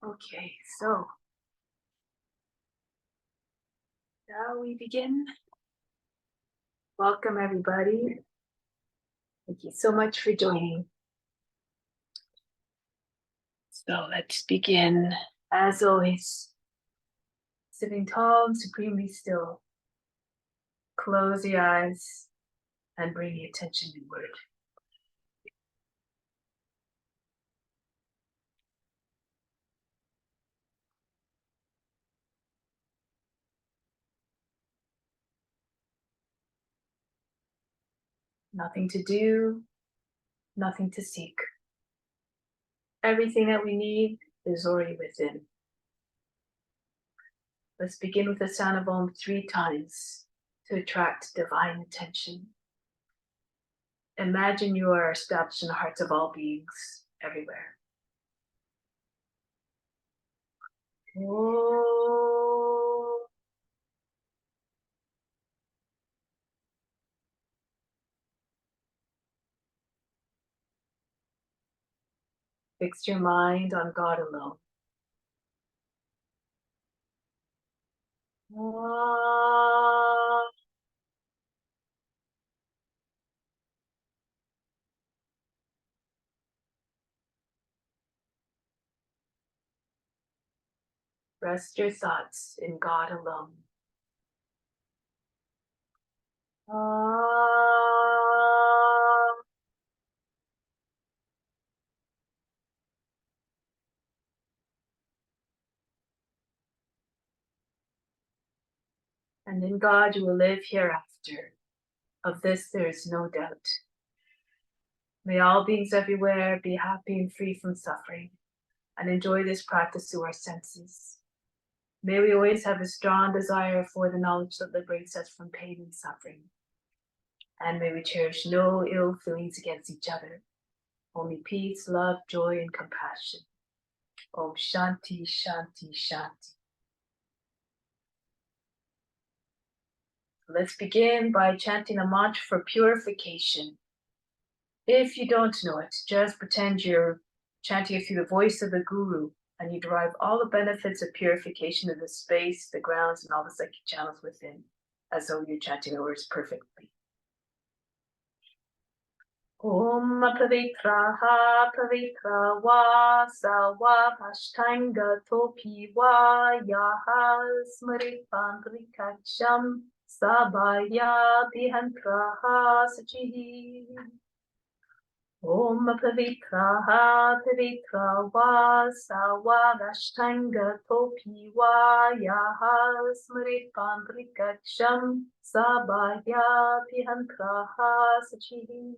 Okay, so now we begin. Welcome, everybody. Thank you so much for joining. So let's begin. As always, sitting tall and supremely still. Close the eyes and bring the attention inward. Nothing to do, nothing to seek. Everything that we need is already within. Let's begin with the sound of Om 3 times to attract divine attention. Imagine you are established in the hearts of all beings everywhere. Om. Fix your mind on God alone. Om. Rest your thoughts in God alone. Om. And in God you will live hereafter. Of this there is no doubt. May all beings everywhere be happy and free from suffering, and enjoy this practice through our senses. May we always have a strong desire for the knowledge that liberates us from pain and suffering. And may we cherish no ill feelings against each other, only peace, love, joy, and compassion. Om Shanti, Shanti, Shanti. Let's begin by chanting a mantra for purification. If you don't know it, just pretend you're chanting it through the voice of the Guru, and you derive all the benefits of purification of the space, the grounds, and all the psychic channels within, as though you're chanting the words perfectly. Om Pavitraha Pavitra Va Sawa Pashtanga Topi Va Yaha Smritan Prikacham Sabaya Bihantraha Sachihi. Om Pavitraha Pavitra Va Sawa Pashtanga Topi Va Yaha Smritan Prikacham Sabaya Bihantraha Sachihi.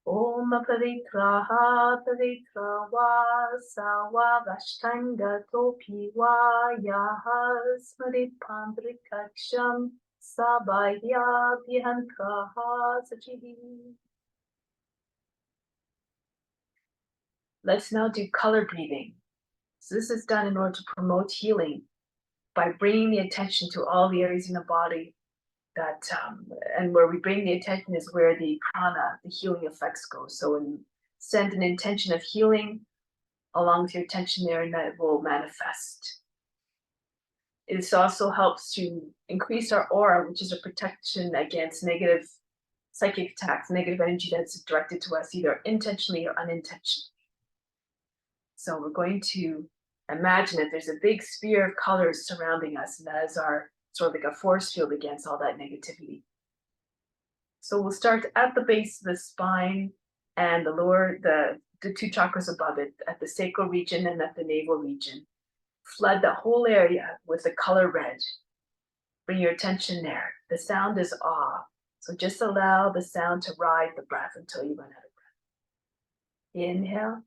Om Pavitraha Pavitra Va Sawa Vashtanga Topi Va Yaha Smritan Prikacham Sabaya Bihantraha Sachihi. Let's now do color breathing. So this is done in order to promote healing by bringing the attention to all the areas in the body that and where we bring the attention is where the prana, the healing effects go. So send an intention of healing along with your attention there, and that will manifest. It also helps to increase our aura, which is a protection against negative psychic attacks, negative energy that's directed to us either intentionally or unintentionally. So we're going to imagine that there's a big sphere of colors surrounding us, and that is our sort of like a force field against all that negativity. So we'll start at the base of the spine and the lower, the two chakras above it, at the sacral region and at the navel region. Flood the whole area with the color red. Bring your attention there. The sound is ah. So just allow the sound to ride the breath until you run out of breath. Inhale.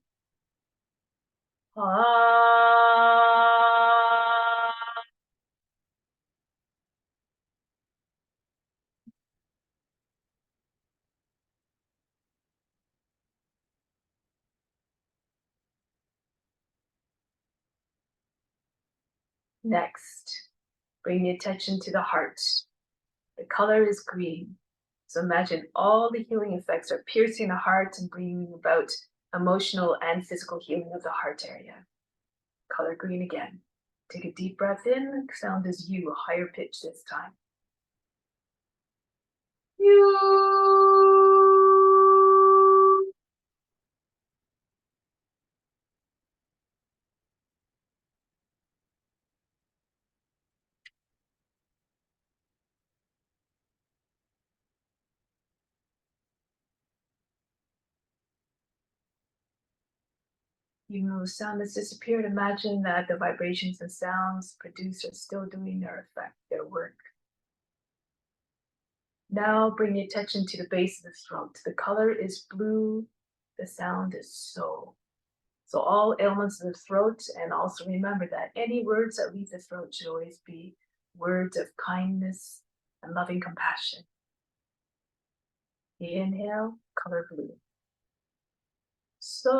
Next, bring the attention to the heart. The color is green. So imagine all the healing effects are piercing the heart and bringing about emotional and physical healing of the heart area. Color green again. Take a deep breath in. Sound is you, a higher pitch this time. You. Even though the sound has disappeared, imagine that the vibrations and sounds produced are still doing their effect, their work. Now bring the attention to the base of the throat. The color is blue. The sound is so. So all ailments of the throat, and also remember that any words that leave the throat should always be words of kindness and loving compassion. Inhale, color blue. So.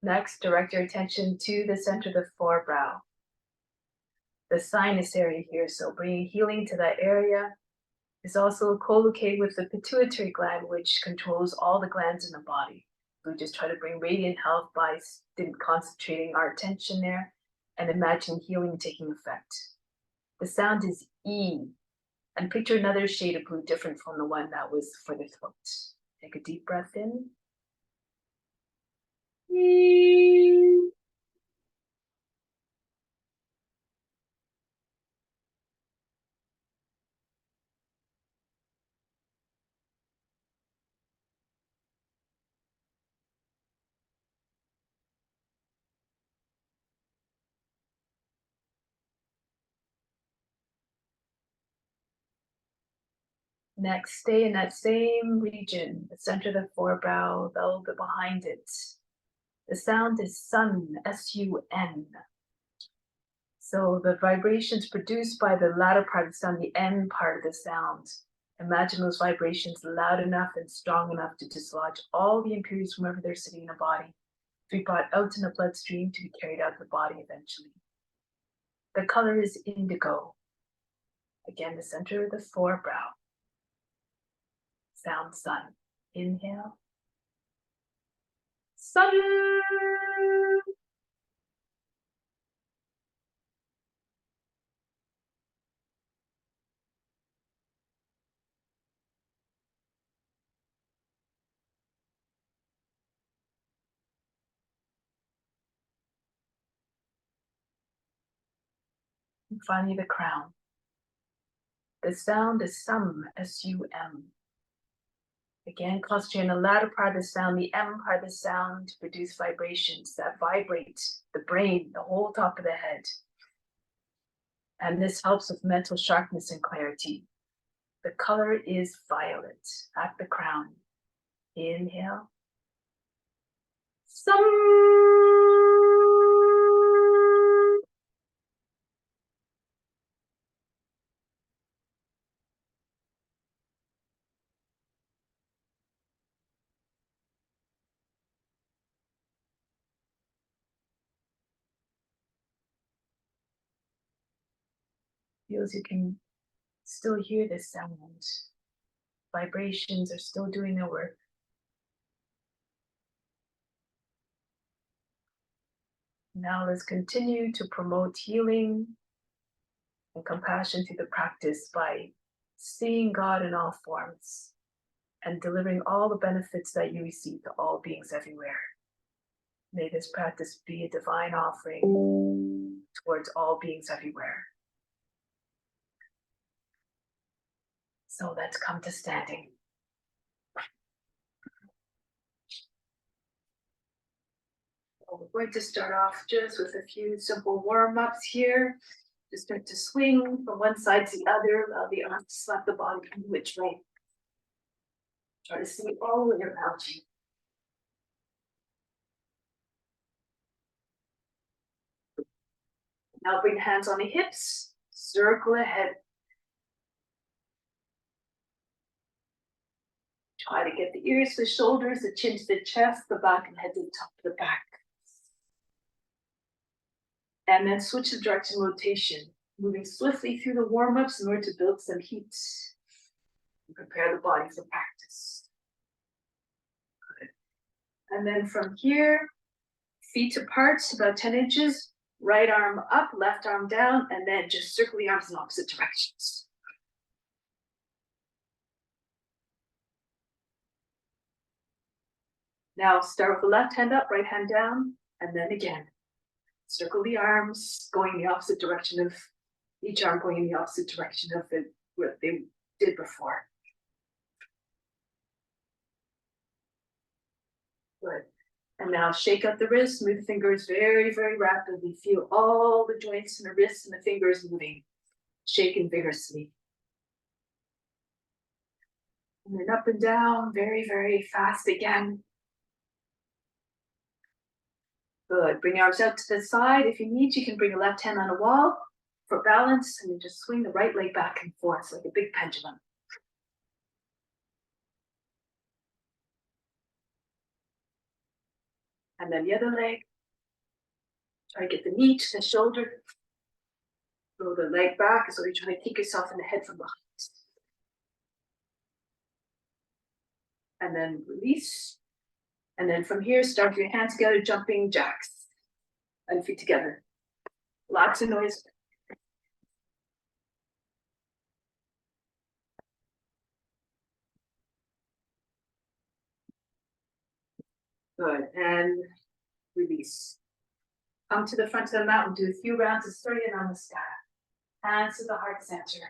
Next, direct your attention to the center of the forebrow, the sinus area here. So bringing healing to that area is also co-located with the pituitary gland, which controls all the glands in the body. We just try to bring radiant health by concentrating our attention there and imagine healing taking effect. The sound is E, and picture another shade of blue different from the one that was for the throat. Take a deep breath in. E. Next, stay in that same region, the center of the forebrow, a little bit behind it. The sound is sun, S-U-N. So the vibrations produced by the latter part of the sound, the N part of the sound, imagine those vibrations loud enough and strong enough to dislodge all the impurities from wherever they're sitting in the body, to be brought out in the bloodstream to be carried out of the body eventually. The color is indigo. Again, the center of the forebrow. Sound sun. Inhale. Sun. And finally, the crown. The sound is sum, S-U-M. Again, concentrate on the latter part of the sound, the M part of the sound, to produce vibrations that vibrate the brain, the whole top of the head. And this helps with mental sharpness and clarity. The color is violet at the crown. Inhale. Sum. Feels you can still hear this sound. Vibrations are still doing their work. Now let's continue to promote healing and compassion through the practice by seeing God in all forms and delivering all the benefits that you receive to all beings everywhere. May this practice be a divine offering towards all beings everywhere. So let's come to standing. So we're going to start off just with a few simple warm-ups here. Just start to swing from one side to the other, allow the arms to slap the body in which way. Try to see all the way around you. Now bring hands on the hips, circle ahead. Try to get the ears to the shoulders, the chin to the chest, the back and head to the top of the back. And then switch the direction rotation, moving swiftly through the warm-ups in order to build some heat and prepare the body for practice. Good. And then from here, feet apart, about 10 inches, right arm up, left arm down, and then just circle the arms in opposite directions. Now start with the left hand up, right hand down, and then again. Circle the arms, going in the opposite direction of each arm, going in the opposite direction of what they did before. Good. And now shake out the wrists, move the fingers very, very rapidly. Feel all the joints in the wrists and the fingers moving, shaking vigorously. And then up and down, very, very fast again. Good. Bring your arms out to the side. If you need, you can bring your left hand on a wall for balance, and then just swing the right leg back and forth like a big pendulum. And then the other leg. Try to get the knee to the shoulder. Throw the leg back as though you're trying to kick yourself in the head from behind. And then release. And then from here, start with your hands together, jumping jacks. And feet together. Lots of noise. Good. And release. Come to the front of the mat and do a few rounds of Surya Namaskar. Hands to the heart center.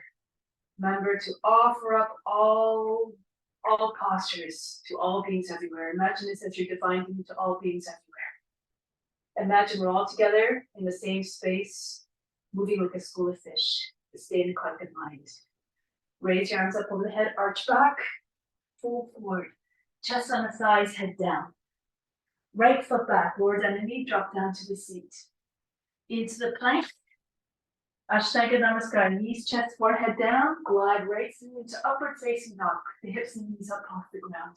Remember to offer up all postures to all beings everywhere. Imagine this as your divine being to all beings everywhere. Imagine we're all together in the same space, moving like a school of fish. Stay in the collective mind. Raise your arms up over the head, arch back, fold forward, chest on the thighs, head down. Right foot back, lower down the knee, drop down to the seat. Into the plank. Ashtanga Namaskar, knees, chest, forehead down, glide right through into upward facing dog, the hips and knees up off the ground.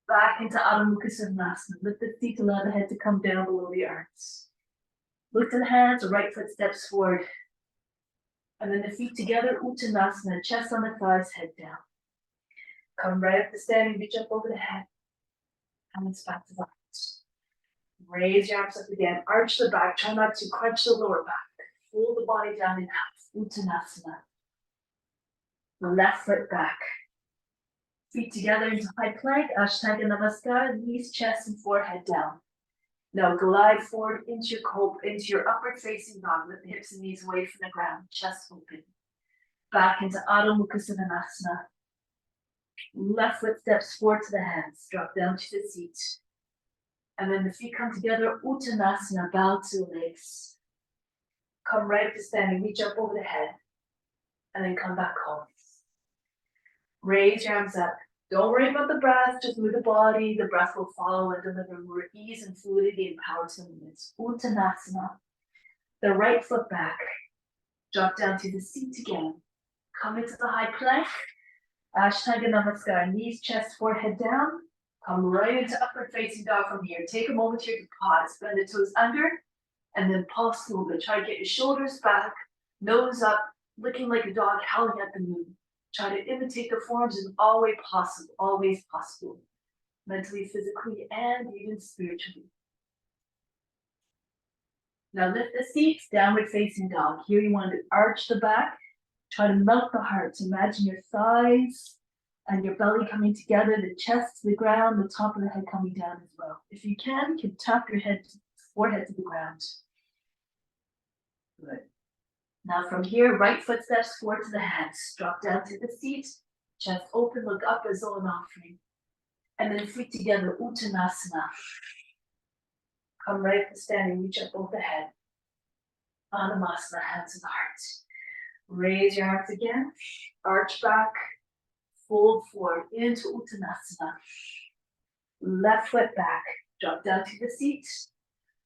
Back into Adho Mukha Svanasana. Lift the feet, allow the head to come down below the arms. Look to the hands, the right foot steps forward. And then the feet together, Uttanasana, chest on the thighs, head down. Come right up to standing, reach up over the head. Hands back to the heart. Raise your arms up again, arch the back, try not to crunch the lower back. Fold the body down in half, Uttanasana. Left foot back. Feet together into high plank, Ashtanga Namaskar, knees, chest, and forehead down. Now glide forward into your upward facing dog, with the hips and knees away from the ground, chest open. Back into Adho Mukha Svanasana. Left foot steps forward to the hands, drop down to the seat. And then the feet come together, Uttanasana, bow to the legs. Come right up to standing, reach up over the head, and then come back home. Raise your arms up. Don't worry about the breath, just move the body. The breath will follow and deliver more ease and fluidity and power to the movements. Uttanasana. The right foot back. Drop down to the seat again. Come into the high plank. Ashtanga Namaskar, knees, chest, forehead down. Come right into upward facing dog from here. Take a moment here to pause. Bend the toes under. And then pulse a little bit. Try to get your shoulders back, nose up, looking like a dog howling at the moon. Try to imitate the forms in always possible. Mentally, physically, and even spiritually. Now lift the seat, downward facing dog. Here you want to arch the back. Try to melt the heart. Imagine your thighs and your belly coming together, the chest to the ground, the top of the head coming down as well. If you can tap your forehead to the ground. Good. Now from here, right foot steps forward to the hands, drop down to the seat, chest open, look up as though an offering. And then feet together, Uttanasana. Come right to standing, reach up over the head. Anamasana, hands to the heart. Raise your arms again, arch back, fold forward into Uttanasana. Left foot back, drop down to the seat,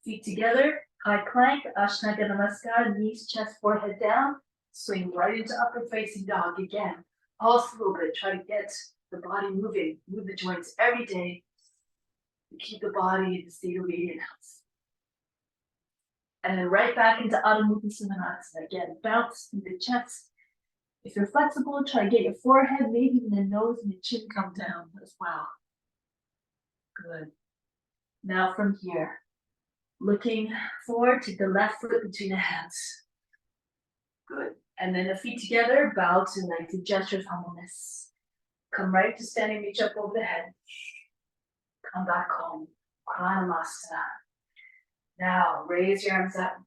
feet together, high plank, Ashtanga Namaskar, knees, chest, forehead down, swing right into upward facing dog again. Pulse a little bit, try to get the body moving, move the joints every day to keep the body in a state of radiant health. And then right back into Adho Mukha Svanasana. Again, bounce through the chest. If you're flexible, try to get your forehead, maybe even the nose and the chin come down as well. Good. Now from here, looking forward, take the left foot between the hands. Good. And then the feet together, bow to like the gesture of humbleness. Come right to standing, reach up over the head. Come back home. Pranamasana. Now raise your arms up.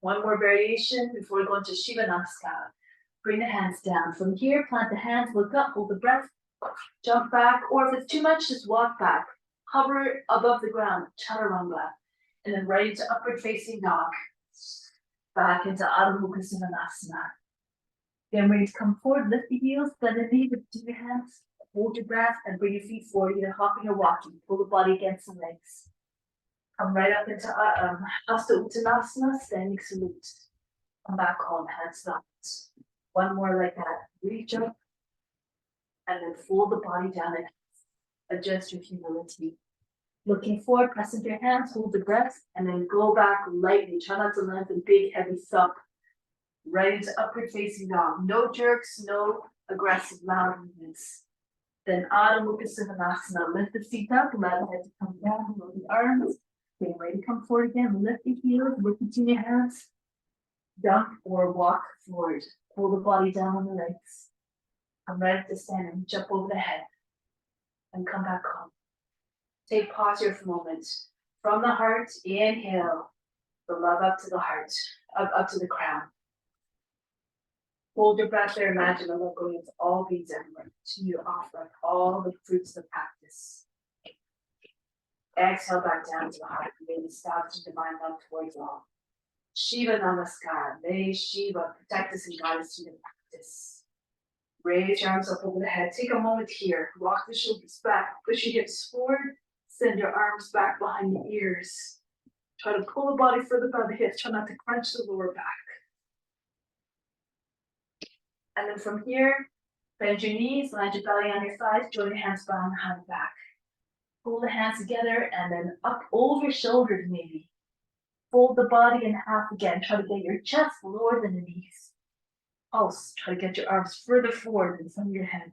One more variation before we go into Shiva Namaskar. Bring the hands down. From here, plant the hands, look up, hold the breath, jump back, or if it's too much, just walk back. Hover above the ground, Chaturanga. And then right into upward facing dog. Back into Adho Mukha Svanasana. Then ready to come forward, lift the heels, bend the knee, lift your hands, hold your breath, and bring your feet forward, either hopping or walking. Pull the body against the legs. Come right up into Hasta Uttanasana, standing salute. Come back home, hands to the heart. One more like that. Reach up, and then fold the body down and adjust your humility. Looking forward, press into your hands, hold the breath, and then go back lightly. Try not to land a big, heavy thump. Right into upward facing dog. No jerks, no aggressive, loud movements. Then Adho Mukha Svanasana. Lift the feet up, allow the head to come down, below the arms. Getting ready to come forward again. Lift the heels, lift between your hands. Dump or walk forward. Pull the body down on the legs. Come right up to stand and reach up over the head. And come back home. Take pause here for a moment. From the heart, inhale. The love up to the heart, up to the crown. Hold your breath there. Imagine the love going into all beings everywhere. Continue to offer up all the fruits of the practice. Exhale back down to the heart. May the establish divine love towards all. Shiva Namaskar. May Shiva protect us and guide us through the practice. Raise your arms up over the head. Take a moment here. Walk the shoulders back. Push your hips forward. Send your arms back behind the ears. Try to pull the body further by the hips. Try not to crunch the lower back. And then from here, bend your knees, land your belly on your thighs, join your hands behind the back. Pull the hands together and then up over shoulders maybe. Fold the body in half again. Try to get your chest lower than the knees. Pulse. Try to get your arms further forward than some of your head.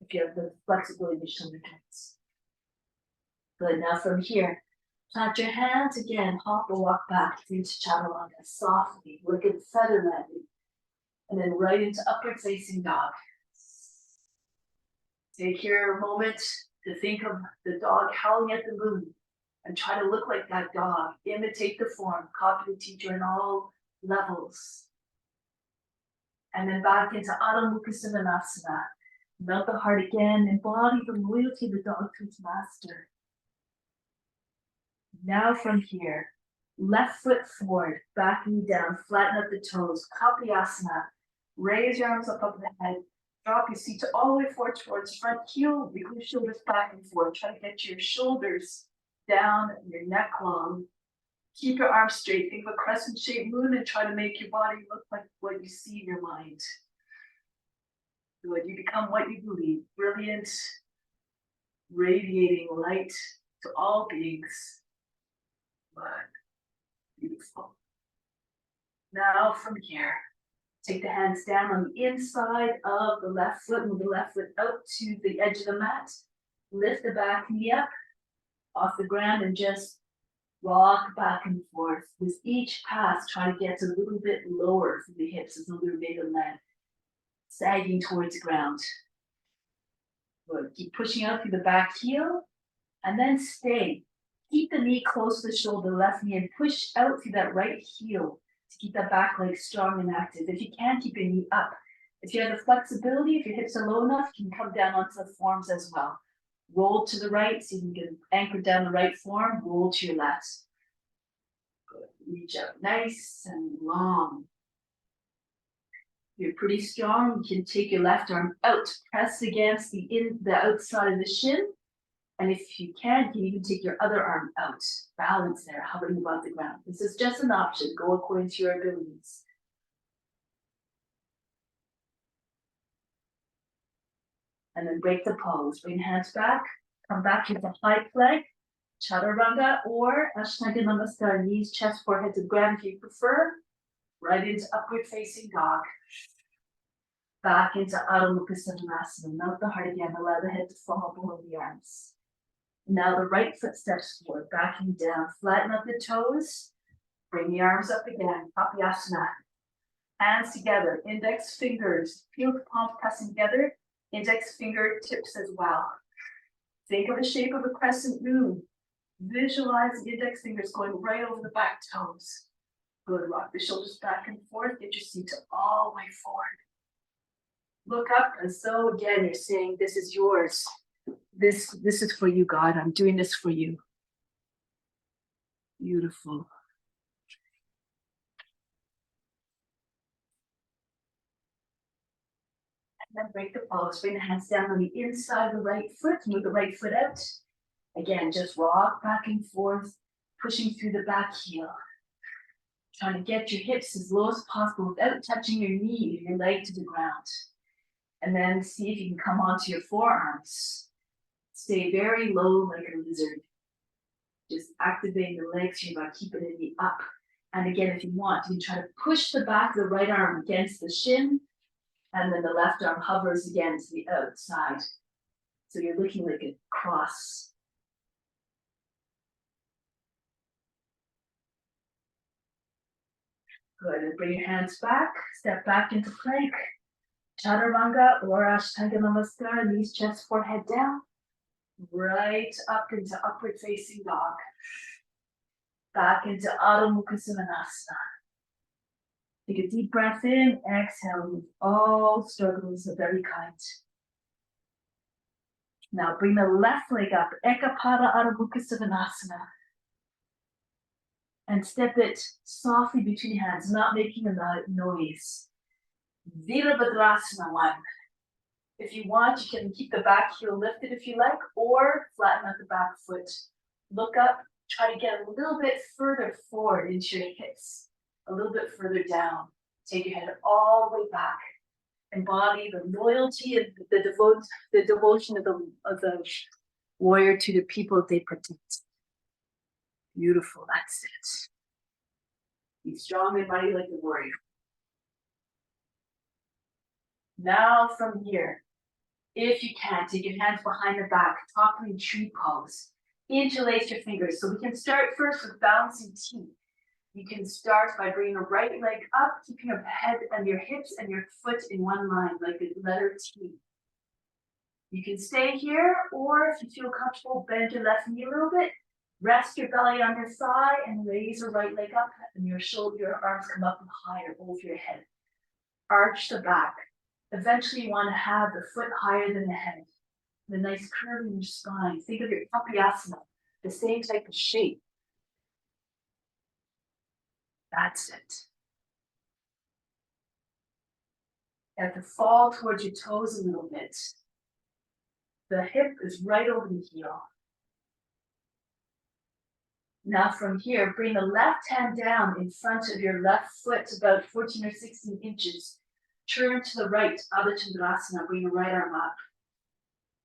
If you have the flexibility of your shoulder joints. Good. Now from here, plant your hands again. Hop or walk back into Chaturanga softly. Look at the feather landing. And then right into upward facing dog. Take your moment to think of the dog howling at the moon and try to look like that dog. Imitate the form, copy the teacher in all levels. And then back into Adho Mukha Svanasana. Melt the heart again, embody the loyalty of the dog to its master. Now from here, left foot forward, back knee down, flatten up the toes, Kapiyasana. Raise your arms up the head. Drop your seat all the way forward towards front heel. Wiggle your shoulders back and forth. Try to get your shoulders down, your neck long. Keep your arms straight. Think of a crescent-shaped moon and try to make your body look like what you see in your mind. Good. You become what you believe. Brilliant, radiating light to all beings. Good. Beautiful. Now from here, take the hands down on the inside of the left foot. Move the left foot out to the edge of the mat. Lift the back knee up off the ground and just rock back and forth. With each pass, try to get a little bit lower from the hips as though they're made of lead, sagging towards the ground. Good. Keep pushing out through the back heel and then stay. Keep the knee close to the shoulder, left knee, and push out through that right heel. to keep that back leg strong and active. If you can, keep your knee up. If you have the flexibility, if your hips are low enough, you can come down onto the forearms as well. Roll to the right, so you can get anchored down the right forearm, roll to your left. Good. Reach out nice and long. You're pretty strong. You can take your left arm out, press against the outside of the shin. And if you can, you can even take your other arm out. Balance there, hovering above the ground. This is just an option. Go according to your abilities. And then break the pose. Bring hands back. Come back into high plank, chaturanga, or ashtanga namaskar. Knees, chest, forehead to the ground if you prefer. Right into upward facing dog. Back into Adho Mukha Svanasana. Melt the heart again. Allow the head to fall below the arms. Now the right foot steps forward, backing down. Flatten up the toes. Bring the arms up again. Papayasana. Hands together. Index fingers. Feel the palms pressing together. Index fingertips as well. Think of the shape of a crescent moon. Visualize the index fingers going right over the back toes. Good. Rock the shoulders back and forth. Get your seat all the way forward. Look up, and so again, you're saying, this is yours. This is for you, God. I'm doing this for you. Beautiful. And then break the pose. Bring the hands down on the inside of the right foot. Move the right foot out. Again, just rock back and forth, pushing through the back heel. Trying to get your hips as low as possible without touching your knee or your leg to the ground. And then see if you can come onto your forearms. Stay very low like a lizard. Just activating the legs here by keeping the knee up. And again, if you want, you can try to push the back of the right arm against the shin, and then the left arm hovers again to the outside. So you're looking like a cross. Good, and bring your hands back, step back into plank. Chaturanga or Ashtanga Namaskar, knees, chest, forehead down. Right up into upward facing dog. Back into Adho Mukha Svanasana. Take a deep breath in, exhale, with all struggles of every kind. Now bring the left leg up, Ekapada Adho Mukha Svanasana. And step it softly between your hands, not making a noise. Virabhadrasana 1. If you want, you can keep the back heel lifted if you like, or flatten out the back foot. Look up, try to get a little bit further forward into your hips, a little bit further down. Take your head all the way back. Embody the loyalty and the devotion of the warrior to the people they protect. Beautiful, that's it. Be strong and mighty like the warrior. Now from here, if you can, take your hands behind the back, toppling tree pose. Interlace your fingers. So we can start first with balancing T. You can start by bringing the right leg up, keeping your head and your hips and your foot in one line, like a letter T. You can stay here, or if you feel comfortable, bend your left knee a little bit, rest your belly on your thigh, and raise your right leg up, and your arms come up and higher over your head. Arch the back. Eventually, you want to have the foot higher than the head. The nice curve in your spine. Think of your papayasana, the same type of shape. That's it. You have to fall towards your toes a little bit. The hip is right over the heel. Now from here, bring the left hand down in front of your left foot, about 14 or 16 inches. Turn to the right, Adho Chandrasana, bring the right arm up.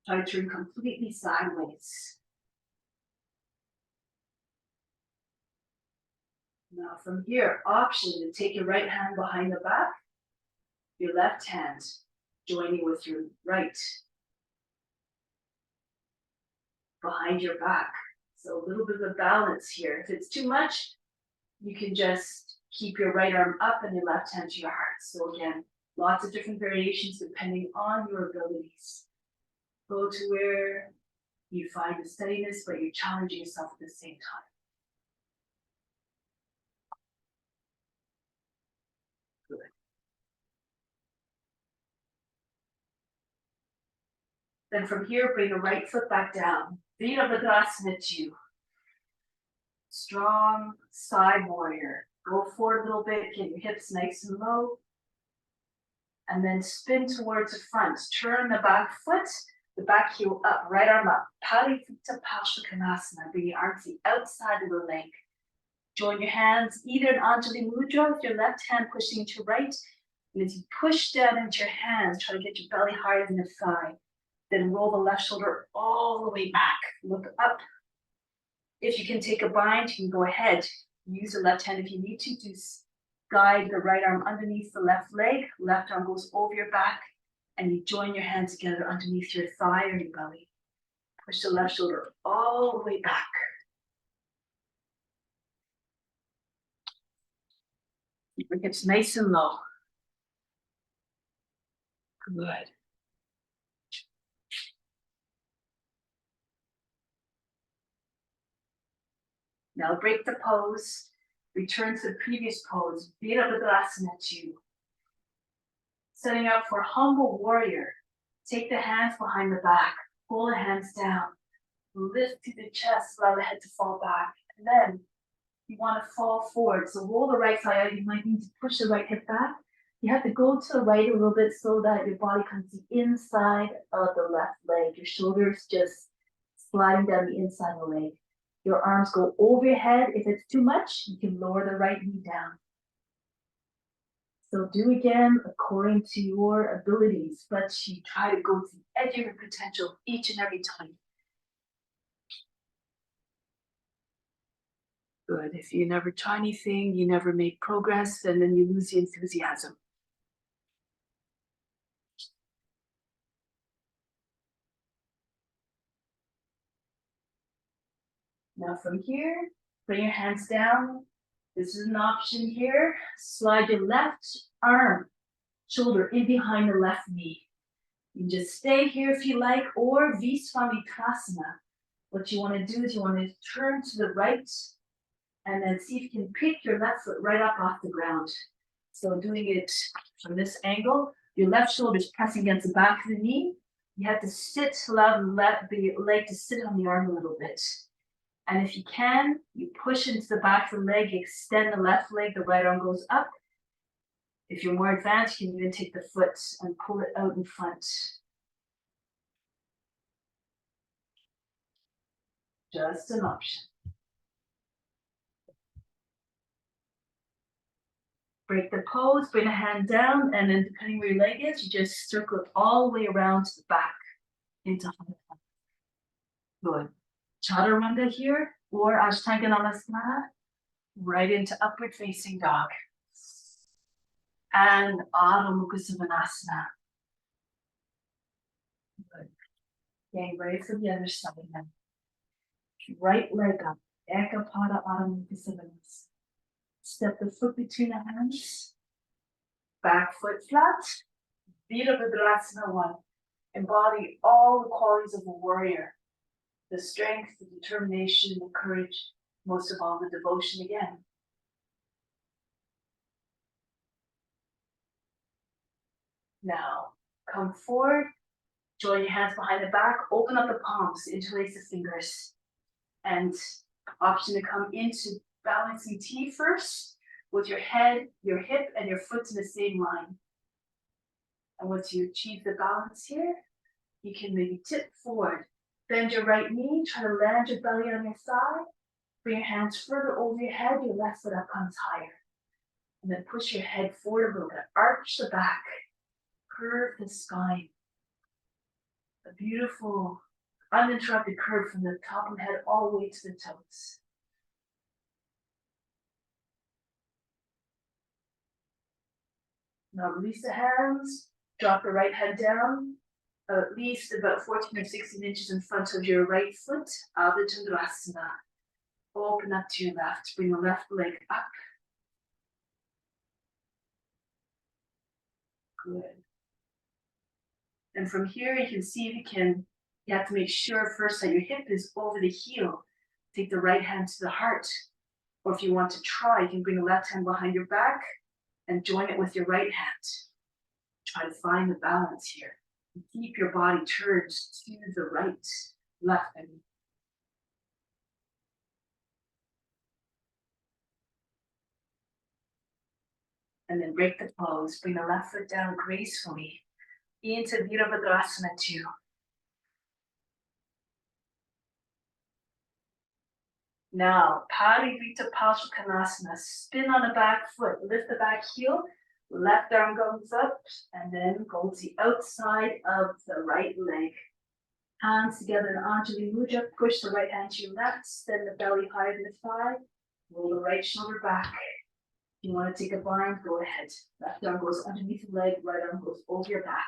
Try to turn completely sideways. Now from here, option to take your right hand behind the back, your left hand joining with your right behind your back. So a little bit of a balance here. If it's too much, you can just keep your right arm up and your left hand to your heart. So again, lots of different variations depending on your abilities. Go to where you find the steadiness, but you're challenging yourself at the same time. Then from here, bring the right foot back down. Virabhadrasana 2. Strong side warrior. Go forward a little bit, get your hips nice and low. And then spin towards the front. Turn the back foot, the back heel up, right arm up. Parivritta Parsvakonasana. Bring your arms to the outside of the leg. Join your hands either in Anjali Mudra with your left hand pushing into right. And as you push down into your hands, try to get your belly higher than the thigh. Then roll the left shoulder all the way back. Look up. If you can take a bind, you can go ahead. Use the left hand if you need to guide the right arm underneath the left leg. Left arm goes over your back. And you join your hands together underneath your thigh or your belly. Push the left shoulder all the way back. Keep your hips nice and low. Good. Now break the pose. Return to the previous pose. Virabhadrasana 2. Setting up for humble warrior. Take the hands behind the back. Pull the hands down. Lift to the chest. Allow the head to fall back. And then you want to fall forward. So roll the right thigh out. You might need to push the right hip back. You have to go to the right a little bit so that your body comes to the inside of the left leg. Your shoulders just sliding down the inside of the leg. Your arms go over your head. If it's too much, you can lower the right knee down. So do again according to your abilities, but you try to go to the edge of your potential each and every time. Good. If you never try anything, you never make progress, and then you lose the enthusiasm. Now from here, bring your hands down. This is an option here. Slide your left arm, shoulder in behind the left knee. You can just stay here if you like, or Visvamikasana. What you want to do is you want to turn to the right and then see if you can pick your left foot right up off the ground. So doing it from this angle, your left shoulder is pressing against the back of the knee. You have to sit, allow the leg to sit on the arm a little bit. And if you can, you push into the back of the leg, extend the left leg, the right arm goes up. If you're more advanced, you can even take the foot and pull it out in front. Just an option. Break the pose, bring a hand down, and then depending where your leg is, you just circle it all the way around to the back into Hatha. Good. Chaturanga here, or Ashtanga Namasthana, right into upward facing dog. And Adho Mukha Svanasana. Good. Getting ready for the other side now. Right leg up. Ekapada Adho Mukha Svanasana. Step the foot between the hands. Back foot flat. Virabhadrasana 1. Embody all the qualities of a warrior. The strength, the determination, the courage, most of all the devotion again. Now, come forward, join your hands behind the back, open up the palms, interlace the fingers. And option to come into balancing T first, with your head, your hip, and your foot in the same line. And once you achieve the balance here, you can maybe tip forward. Bend your right knee, try to land your belly on your thigh. Bring your hands further over your head, your left foot up comes higher. And then push your head forward a little bit. Arch the back, curve the spine. A beautiful, uninterrupted curve from the top of the head all the way to the toes. Now release the hands, drop the right head down, at least about 14 or 16 inches in front of your right foot, Adho Chandrasana. Open up to your left, bring the left leg up. Good. And from here, you can see if you have to make sure first that your hip is over the heel. Take the right hand to the heart. Or if you want to try, you can bring the left hand behind your back and join it with your right hand. Try to find the balance here. Keep your body turned to the right, left, and then break the pose. Bring the left foot down gracefully into Virabhadrasana 2. Now, Parivita Parsvakonasana. Spin on the back foot. Lift the back heel. Left arm goes up and then go to the outside of the right leg. Hands together in Anjali Mudra. Push the right hand to your left. Send the belly higher than the thigh. Roll the right shoulder back. If you want to take a bind, go ahead. Left arm goes underneath the leg. Right arm goes over your back.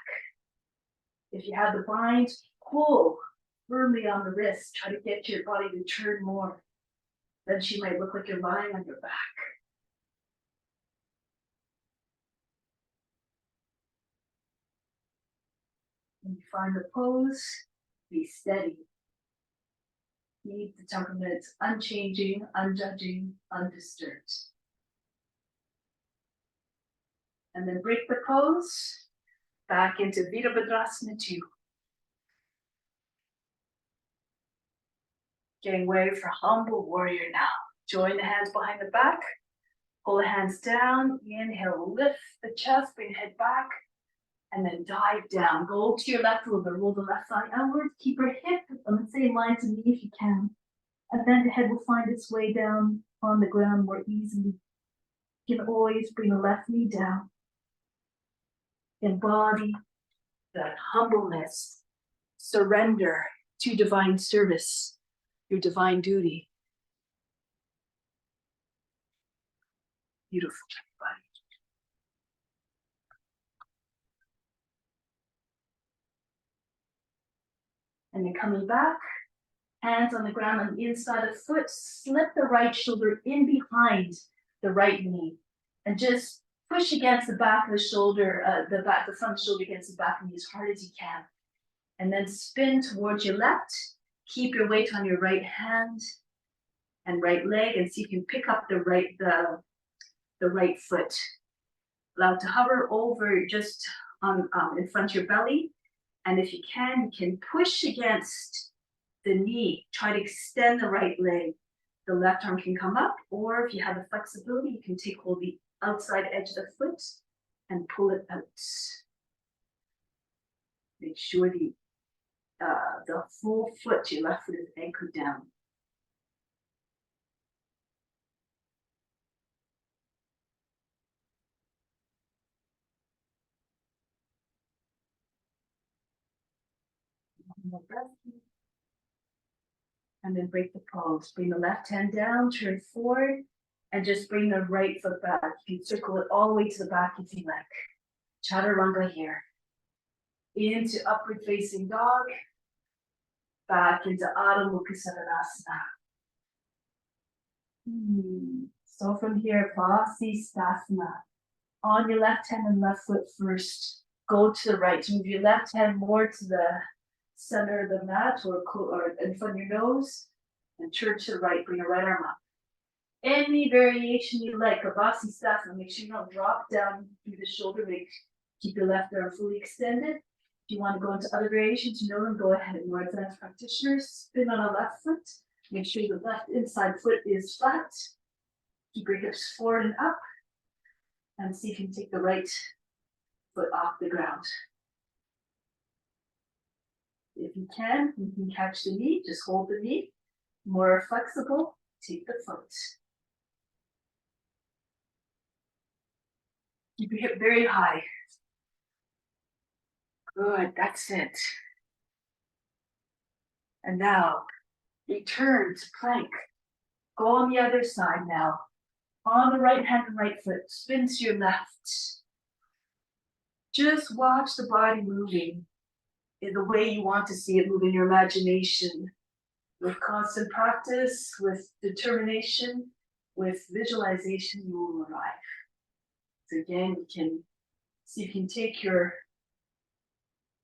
If you have the bind, pull firmly on the wrist. Try to get your body to turn more. Then she might look like you're lying on your back. When you find the pose, be steady. Keep the temperament unchanging, unjudging, undisturbed. And then break the pose back into Virabhadrasana 2. Getting ready for humble warrior now. Join the hands behind the back. Pull the hands down. Inhale, lift the chest, bring the head back. And then dive down. Go to your left a little bit. Roll the left thigh outward. Keep your hip on the same line to me if you can. And then the head will find its way down on the ground more easily. You can always bring the left knee down. Embody that humbleness. Surrender to divine service. Your divine duty. Beautiful, everybody. And then coming back, hands on the ground on the inside of the foot, slip the right shoulder in behind the right knee, and just push against the back of the shoulder, the front shoulder against the back knee as hard as you can. And then spin towards your left. Keep your weight on your right hand and right leg, and see if you can pick up the right foot. Allow it to hover over just on in front of your belly. And if you can push against the knee. Try to extend the right leg. The left arm can come up, or if you have the flexibility, you can take hold of the outside edge of the foot and pull it out. Make sure the full foot, your left foot, is anchored down. One more breath. And then break the pose. Bring the left hand down, turn forward, and just bring the right foot back. You can circle it all the way to the back if you like. Chaturanga here. Into upward facing dog. Back into Adho Mukha Svanasana. So from here, Vasisthasana. On your left hand and left foot first. Go to the right. Move your left hand more to the center of the mat or in front of your nose. And turn to the right. Bring your right arm up. Any variation you like of Vasisthasana. Make sure you don't drop down through the shoulder. Keep your left arm fully extended. If you want to go into other variations, you know them, go ahead. More advanced practitioners, spin on a left foot. Make sure the left inside foot is flat. Keep your hips forward and up. And see if you can take the right foot off the ground. If you can catch the knee, just hold the knee. More flexible, take the foot. Keep your hip very high. Good, that's it. And now, return to plank. Go on the other side now. On the right hand and right foot, spin to your left. Just watch the body moving in the way you want to see it move in your imagination. With constant practice, with determination, with visualization, you will arrive. So again, you can see if you can take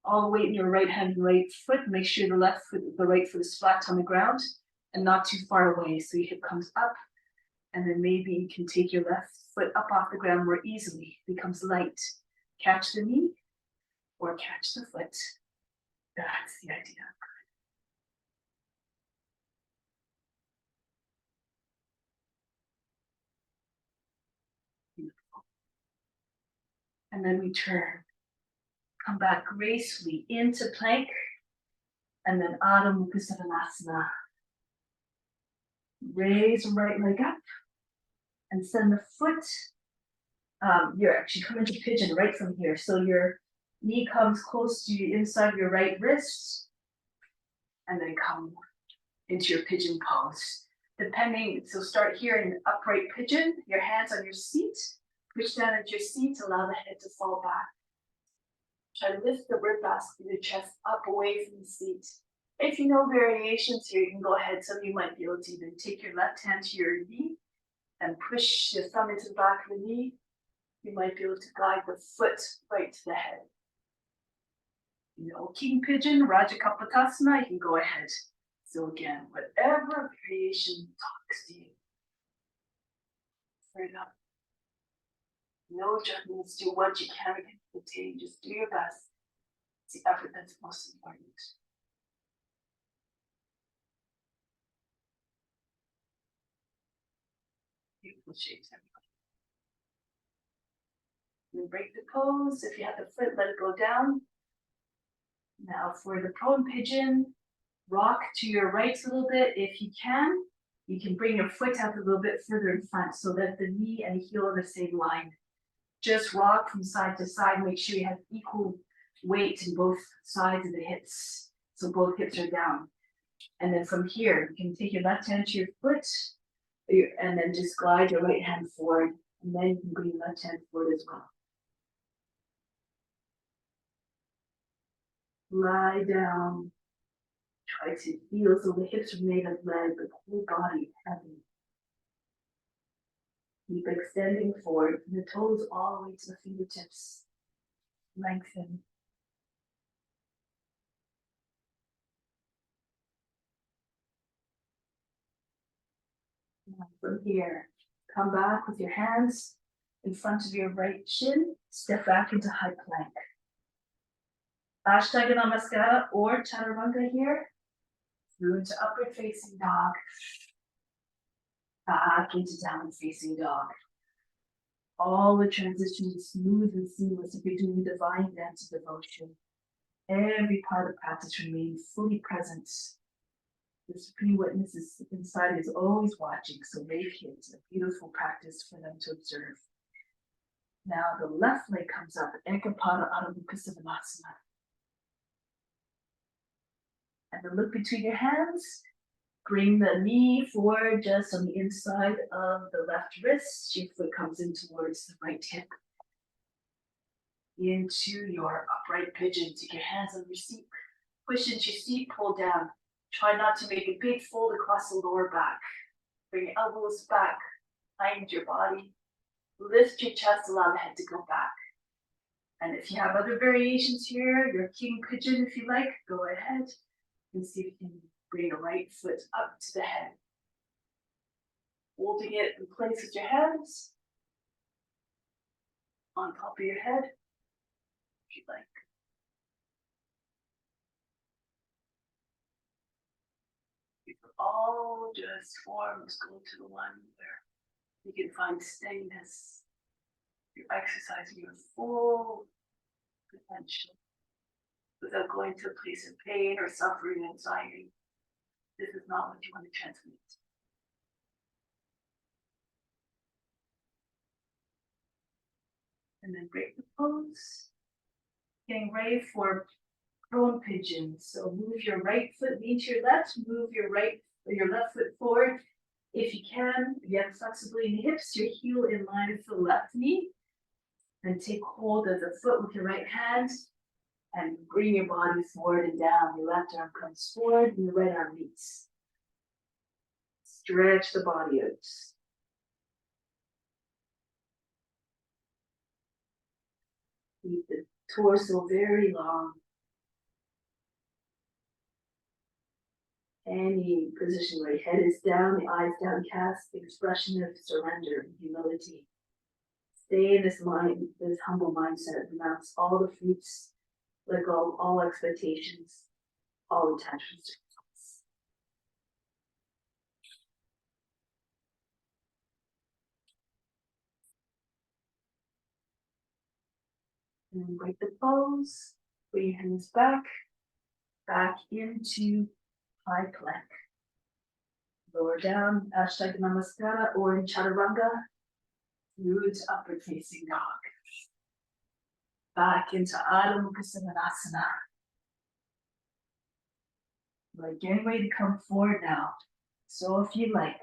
all the weight in your right hand and right foot. Make sure the right foot is flat on the ground and not too far away. So your hip comes up, and then maybe you can take your left foot up off the ground more easily. It becomes light. Catch the knee, or catch the foot. That's the idea. Beautiful. And then we turn. Come back gracefully into plank. And then Adho Mukha Svanasana. Raise the right leg up. And send the foot. You're actually coming to pigeon right from here. So your knee comes close to the inside of your right wrist. And then come into your pigeon pose. Depending, so start here in upright pigeon, your hands on your seat, push down into your seat, allow the head to fall back. Try to lift the rib basket of your chest up away from the seat. If you know variations here, you can go ahead. Some of you might be able to even take your left hand to your knee and push your thumb into the back of the knee. You might be able to guide the foot right to the head. You know, king pigeon, Raja Kapotasana, you can go ahead. So again, whatever variation talks to you. Fair enough. No judgments, do what you can to attain, just do your best. It's the effort that's most important. Beautiful shapes, everybody. And break the pose. If you have the foot, let it go down. Now for the prone pigeon, rock to your right a little bit if you can. You can bring your foot out a little bit further in front so that the knee and the heel are the same line. Just rock from side to side. Make sure you have equal weight in both sides of the hips. So both hips are down. And then from here, you can take your left hand to your foot and then just glide your right hand forward. And then you can bring your left hand forward as well. Lie down. Try to feel so the hips are made of lead, but the whole body heavy. Keep extending forward, from the toes all the way to the fingertips. Lengthen. And from here, come back with your hands in front of your right shin. Step back into high plank. Ashtanga Namaskara or Chaturanga here. Through into upward facing dog. Back into downward facing dog. All the transitions smooth and seamless if you're doing divine dance of devotion. Every part of the practice remains fully present. The Supreme Witness is inside is always watching, so make it a beautiful practice for them to observe. Now the left leg comes up, Ekapada Adho Mukha Svanasana. And then look between your hands. Bring the knee forward just on the inside of the left wrist. Your foot comes in towards the right hip. Into your upright pigeon. Take your hands on your seat. Push into your seat, pull down. Try not to make a big fold across the lower back. Bring your elbows back behind your body. Lift your chest, allow the head to go back. And if you have other variations here, your king pigeon, if you like, go ahead and see if you can bring your right foot up to the head. Holding it in place with your hands on top of your head, if you like. All just forms go to the one where you can find steadiness. You're exercising your full potential without going to a place of pain or suffering, anxiety. This is not what you want to transmit. And then break the pose. Getting ready for prone pigeon. So move your right foot, lean to your left, move your left foot forward. If you can, get flexibly in the hips, your heel in line with the left knee. And take hold of the foot with your right hand and bring your body forward and down. Your left arm comes forward and your right arm meets. Stretch the body out. Keep the torso very long. Any position where your head is down, the eyes downcast, the expression of surrender and humility. Stay in this mind, this humble mindset, renounce all the fruits Let go of all expectations, all attachments. And break the pose. Bring your hands back into high plank. Lower down, Ashtanga Namaskara, or in Chaturanga, through to upward facing dog. Back into Adho Mukha Svanasana. We're getting ready to come forward now. So if you like,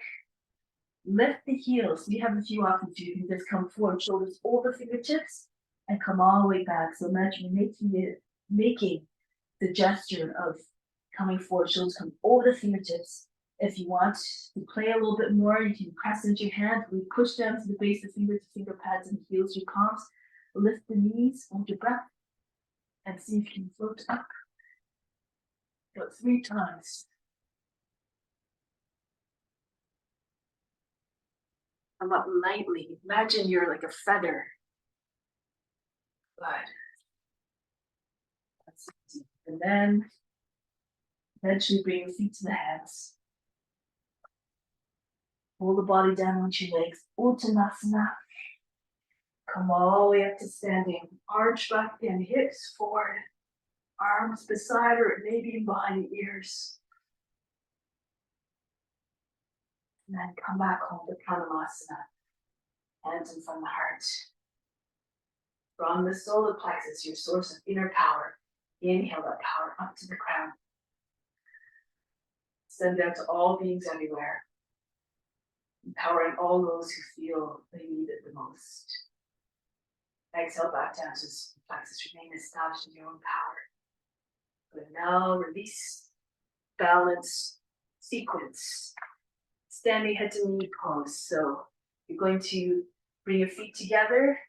lift the heels. We have a few options. You can just come forward, shoulders over fingertips, and come all the way back. So imagine making the gesture of coming forward, shoulders come over the fingertips. If you want to play a little bit more, you can press into your hand. We push down to the base of finger to finger pads and heels your palms. Lift the knees, hold your breath, and see if you can float up. About 3 times. Come up lightly. Imagine you're like a feather. Good. That's easy. And then eventually bring your feet to the hands. Pull the body down onto your legs. Uttanasana. Come all the way up to standing. Arch back and hips forward. Arms beside or maybe behind the ears. And then come back home to Pranamasana. Hands in front of the heart. From the solar plexus, your source of inner power. Inhale that power up to the crown. Send out to all beings everywhere. Empowering all those who feel they need it the most. Exhale back down to the solar plexus. Remain established in your own power. But now release, balance, sequence. Standing head to knee pose. So you're going to bring your feet together.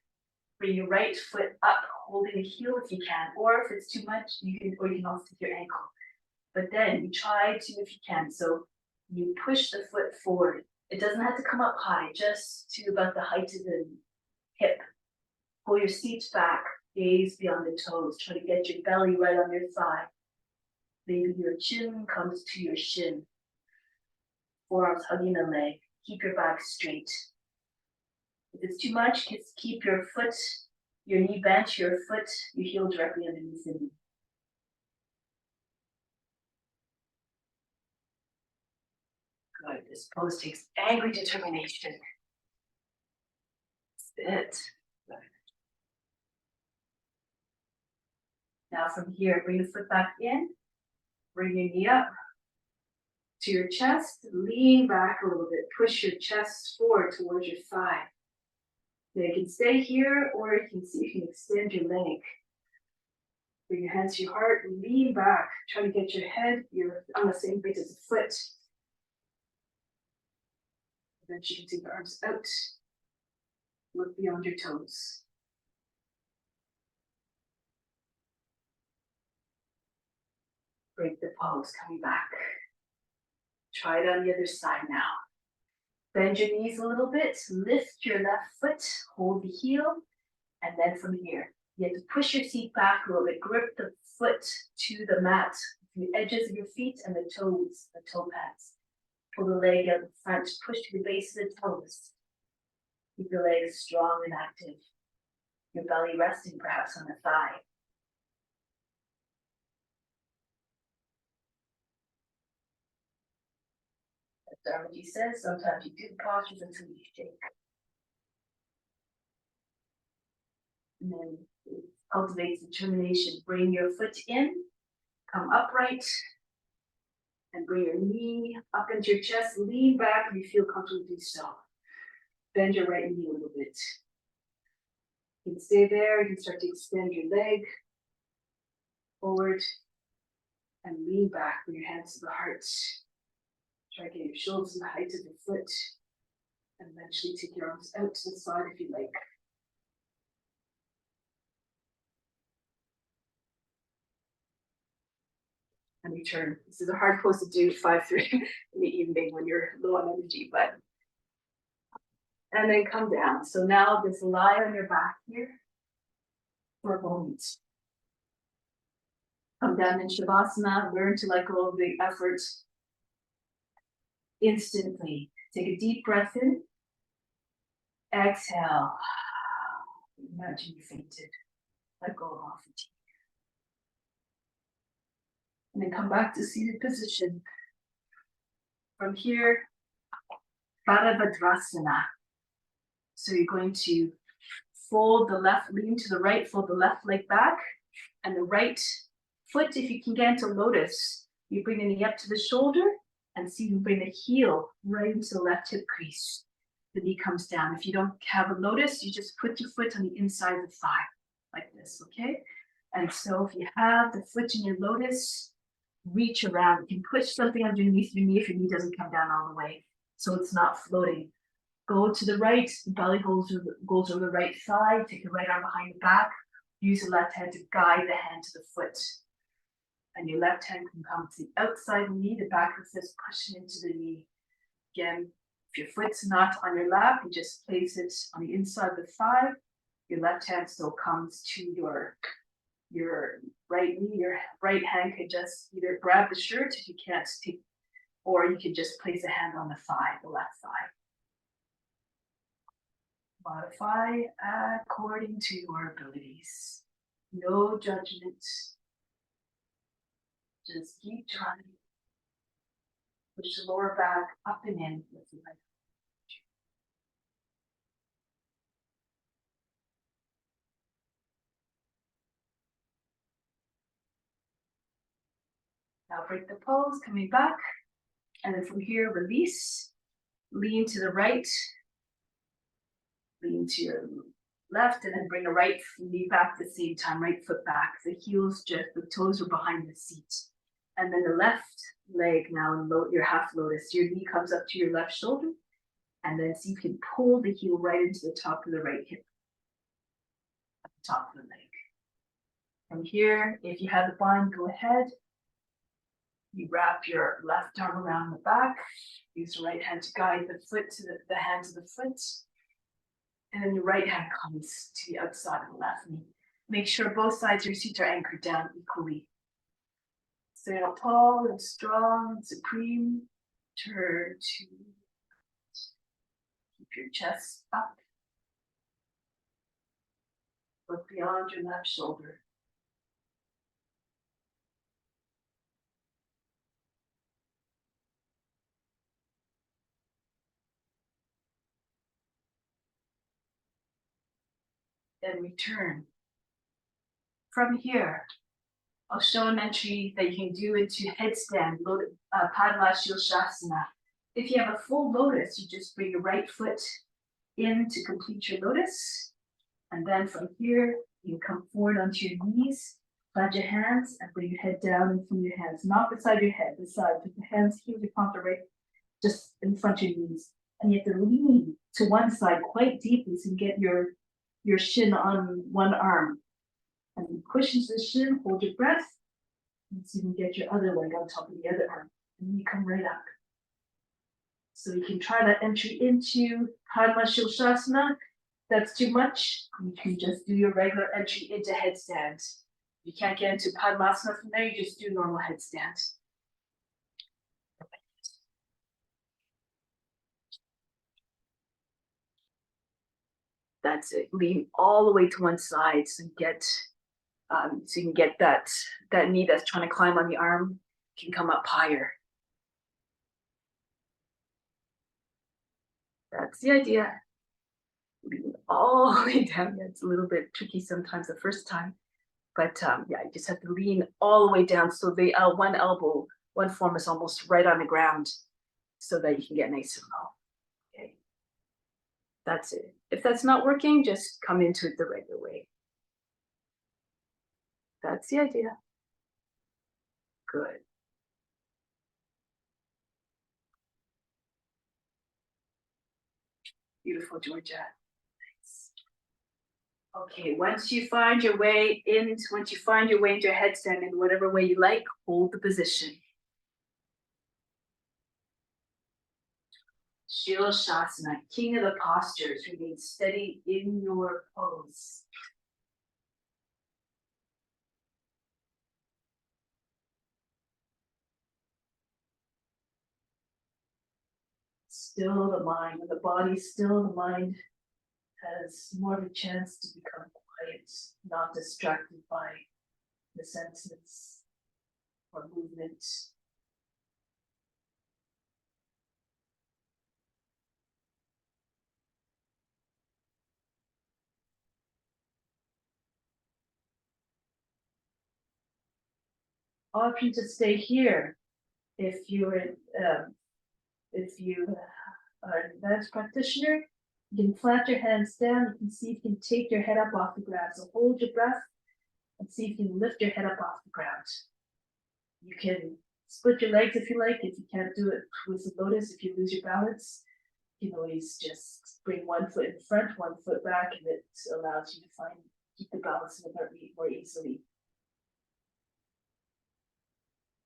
Bring your right foot up, holding the heel if you can, or if it's too much, you can also take your ankle. But then you try to, if you can, so you push the foot forward. It doesn't have to come up high, just to about the height of the hip. Pull your seat back, gaze beyond the toes. Try to get your belly right on your thigh. Maybe your chin comes to your shin. Forearms hugging the leg. Keep your back straight. If it's too much, just keep your foot, your knee bent, your heel directly underneath the knee. Good. This pose takes angry determination. Sit. Good. Now from here, bring the foot back in. Bring your knee up to your chest. Lean back a little bit. Push your chest forward towards your thigh. Now you can stay here, or you can see if you can extend your leg. Bring your hands to your heart, lean back. Try to get your head, you're on the same base as the foot. Then you can take your arms out. Look beyond your toes. Break the pose, coming back. Try it on the other side now. Bend your knees a little bit, lift your left foot, hold the heel, and then from here, you have to push your seat back a little bit, grip the foot to the mat, the edges of your feet and the toes, the toe pads. Pull the leg out in front, push to the base of the toes. Keep your legs strong and active. Your belly resting perhaps on the thigh. As Dharma says, sometimes you do the postures until you shake. And then it cultivates determination. Bring your foot in, come upright, and bring your knee up into your chest. Lean back if you feel comfortable do so. Bend your right knee a little bit. You can stay there. You can start to extend your leg forward and lean back. Bring your hands to the heart. Try to get your shoulders in the height of your foot. And eventually take your arms out to the side if you like. And return. This is a hard pose to do 5-3 in the evening when you're low on energy, but. And then come down. So now just lie on your back here for a moment. Come down in Shavasana, learn to let go of the effort instantly. Take a deep breath in. Exhale. Imagine you fainted. Let go of all fatigue. And then come back to seated position. From here, Parabhadrasana. So you're going to fold the left, lean to the right, fold the left leg back, and the right foot, if you can get into lotus, you bring the knee up to the shoulder, and see you bring the heel right into the left hip crease. The knee comes down. If you don't have a lotus, you just put your foot on the inside of the thigh, like this, okay? And so if you have the foot in your lotus, reach around. You can push something underneath your knee if your knee doesn't come down all the way, so it's not floating. Go to the right, the belly goes over the right thigh, take the right arm behind the back, use the left hand to guide the hand to the foot. And your left hand can come to the outside of the knee, the back of the fist pushing into the knee. Again, if your foot's not on your lap, you just place it on the inside of the thigh. Your left hand still comes to your right knee. Your right hand can just either grab the shirt if you can't take, or you can just place a hand on the thigh, the left thigh. Modify according to your abilities. No judgment. Just keep trying. Push the lower back up and in with the right. Now break the pose, coming back. And then from here, release. Lean to the right. Lean to your left, and then bring the right knee back at the same time, right foot back. The heels just, the toes are behind the seat. And then the left leg now in your half lotus. Your knee comes up to your left shoulder. And then see if you can pull the heel right into the top of the right hip. At the top of the leg. From here, if you have the bind, go ahead. You wrap your left arm around the back. Use the right hand to guide the foot to the hand to the foot. And then the right hand comes to the outside of the left knee. Make sure both sides of your seat are anchored down equally. Stand up tall and strong and supreme. Turn to. Keep your chest up. Look beyond your left shoulder. Then return. From here, I'll show an entry that you can do into headstand, Padma-Shilshasana. If you have a full lotus, you just bring your right foot in to complete your lotus. And then from here, you come forward onto your knees, plant your hands, and bring your head down in front of your hands. Not beside your head, beside. Put the hands here, your palm right, just in front of your knees. And you have to lean to one side quite deeply so you get your shin on one arm. And you push into the shin, hold your breath, and so you can get your other leg on top of the other arm. And then you come right up. So you can try that entry into Padma-Shilshasana. That's too much. You can just do your regular entry into headstand. If you can't get into Padmasana from there, you just do normal headstand. That's it. Lean all the way to one side so you can get that knee that's trying to climb on the arm can come up higher. That's the idea. Lean all the way down. Yeah, it's a little bit tricky sometimes the first time, but yeah, you just have to lean all the way down so the one elbow, one form is almost right on the ground, so that you can get nice and low. Okay, that's it. If that's not working, just come into it the regular way. That's the idea. Good. Beautiful, Georgia. Nice. Okay, once you find your way into your headstand in whatever way you like, hold the position. Shilshasana, king of the postures, remain steady in your pose. still the mind. When the body's still, the mind has more of a chance to become quiet, not distracted by the senses or movement. Option to stay here if you're if you are an advanced practitioner. You can plant your hands down. You can see if you can take your head up off the ground. So hold your breath and see if you can lift your head up off the ground. You can split your legs if you like. If you can't do it with the lotus, if you lose your balance, you can always just bring one foot in front, one foot back, and it allows you to keep the balance in the heartbeat more easily.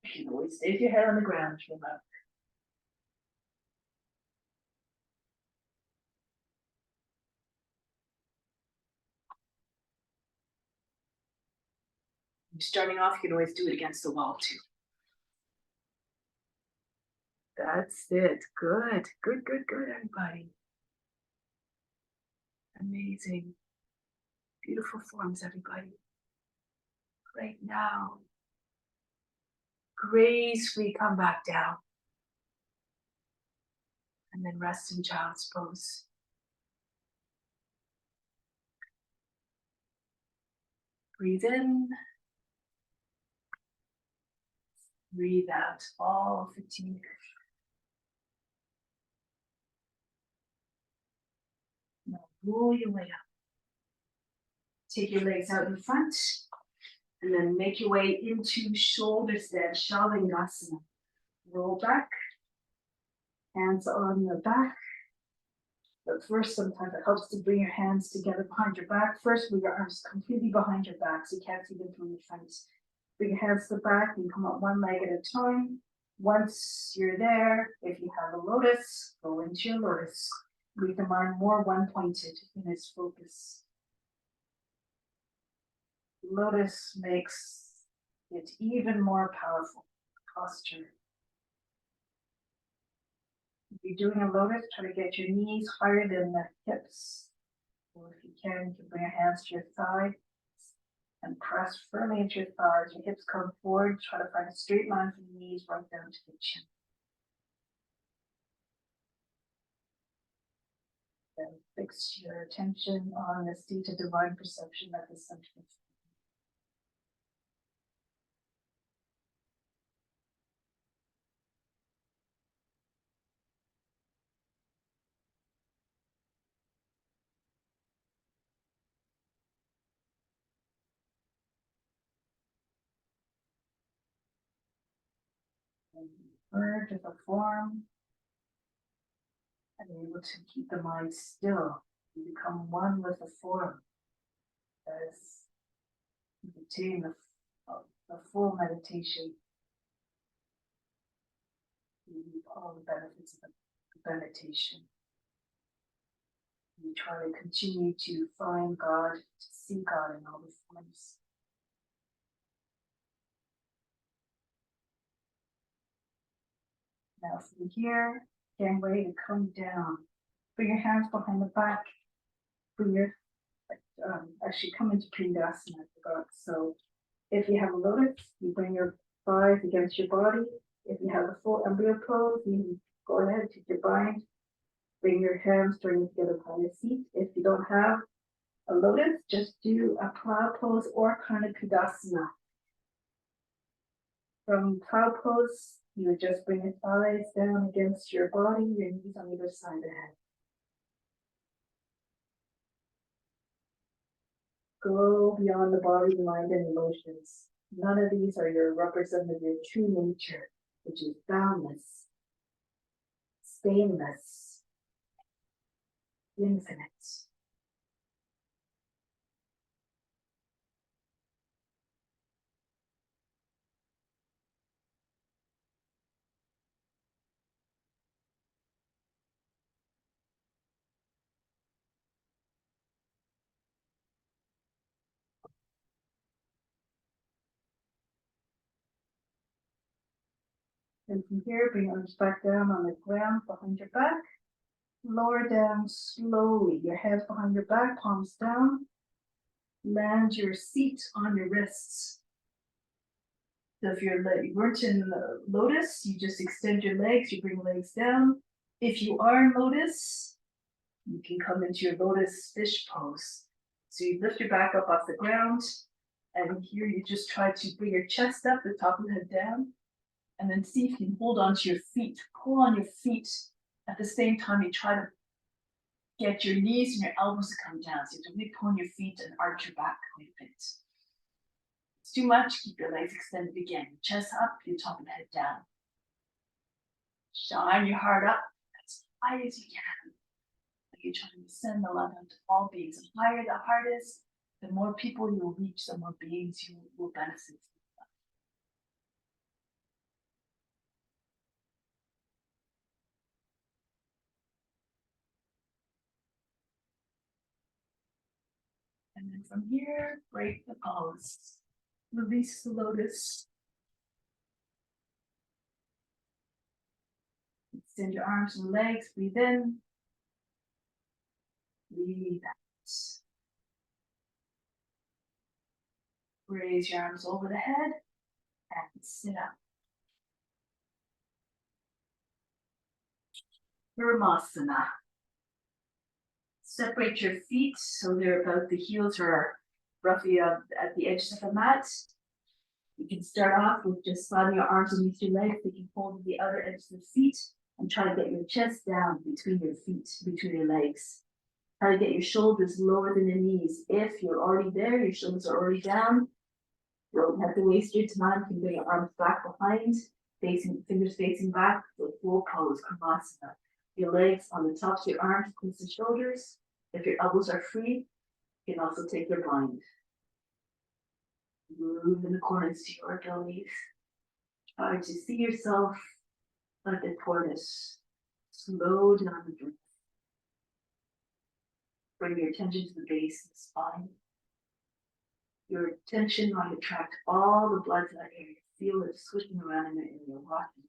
You can always stay with your head on the ground, remember. Starting off, you can always do it against the wall too. That's it. Good, good, good, good, everybody. Amazing. Beautiful forms, everybody. Right now, gracefully come back down. And then rest in child's pose. Breathe in. Breathe out all fatigue. Now roll your way up. Take your legs out in front. And then make your way into shoulder stand, Shalingasana. Roll back. Hands on your back. But first, sometimes it helps to bring your hands together behind your back. First, bring your arms completely behind your back so you can't see them from your front. Bring your hands to the back and come up one leg at a time. Once you're there, if you have a lotus, go into your lotus. Make the mind more one-pointed in its focus. Lotus makes it even more powerful posture. If you're doing a lotus, try to get your knees higher than the hips. Or if you can bring your hands to your thigh and press firmly into your thighs. Your hips come forward. Try to find a straight line from the knees right down to the chin. Then fix your attention on the state of divine perception at the center. And merge with the form and be able to keep the mind still. You become one with the form as you attain the full meditation. You reap all the benefits of the meditation. You try to continue to find God, to see God in all the forms. Now from here, getting ready to come down. Bring your hands behind the back. Bring your, actually come into Pindasana, I forgot. So if you have a lotus, you bring your thighs against your body. If you have a full embryo pose, you go ahead, take your bind. Bring your hands joining together behind your feet. If you don't have a lotus, just do a plow pose or kind of Pindasana. From plow pose, you would just bring your thighs down against your body, your knees on either side of the head. Go beyond the body, mind, and emotions. None of these are your representative of your true nature, which is boundless, stainless, infinite. And from here, bring your arms back down on the ground behind your back. Lower down slowly, your head behind your back, palms down. Land your seat on your wrists. So if you weren't in lotus, you just extend your legs, you bring legs down. If you are in lotus, you can come into your lotus fish pose. So you lift your back up off the ground, and here you just try to bring your chest up, the top of the head down, and then see if you can hold onto your feet, pull on your feet. At the same time, you try to get your knees and your elbows to come down. So you have to really pull on your feet and arch your back quite a bit. It's too much, keep your legs extended again. Chest up, your top of the head down. Shine your heart up as high as you can. Like you're trying to send the love out to all beings. The higher the heart is, the more people you will reach, the more beings you will benefit. And then from here, break the pose. Release the lotus. Extend your arms and legs, breathe in. Breathe out. Raise your arms over the head and sit up. Brahmasana. Separate your feet so they're about the heels or roughly at the edges of the mat. You can start off with just sliding your arms underneath your legs. You can hold the outer edge of the feet and try to get your chest down between your feet, between your legs. Try to get your shoulders lower than your knees. If you're already there, your shoulders are already down. You don't have to waste your time. You can bring your arms back behind, fingers facing back, the full pose, Brahmasana. Your legs on the tops of your arms, close to shoulders. If your elbows are free, you can also take your bind. Move in accordance to your abilities. Try to see yourself like a tortoise. Slow down the breath. Bring your attention to the base of the spine. Your attention might attract all the blood to that area. Feel it swishing around in the area, walking.